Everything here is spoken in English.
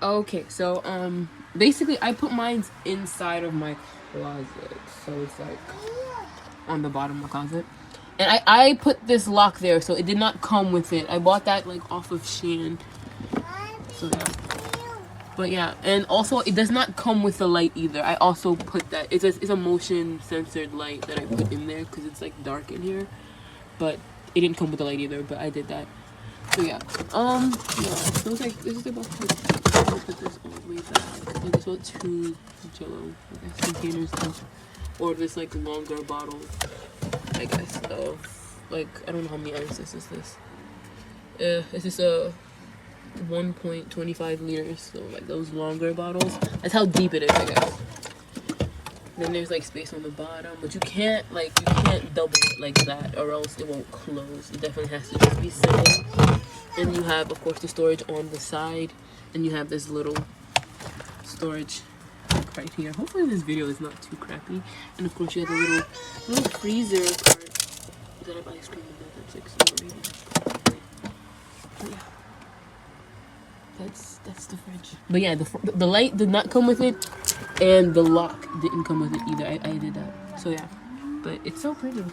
Okay, so basically I put mine inside of my closet, so it's like on the bottom of the closet. And I put this lock there, so it did not come with it. I bought that like off of Shein. So yeah. But yeah, and also it does not come with the light either. I also put that. It's a motion censored light that I put in there because it's like dark in here. But it didn't come with the light either. But I did that. So yeah. Yeah. So it's like this is about to put this all the way back. Like it's about 2 Jello, I guess, containers or this like longer bottle, I guess, of like I don't know how many ounces is this. This is a 1.25 liters, so like those longer bottles. That's how deep it is, I guess. Then there's like space on the bottom, but you can't double it like that, or else it won't close. It definitely has to just be simple. And you have, of course, the storage on the side, and you have this little storage right here. Hopefully this video is not too crappy. And of course you have a little freezer part. Is that ice cream in there? That's like super rated. But yeah. That's the fridge. But yeah, the light did not come with it, and the lock didn't come with it either. I did that. So yeah, but it's so pretty.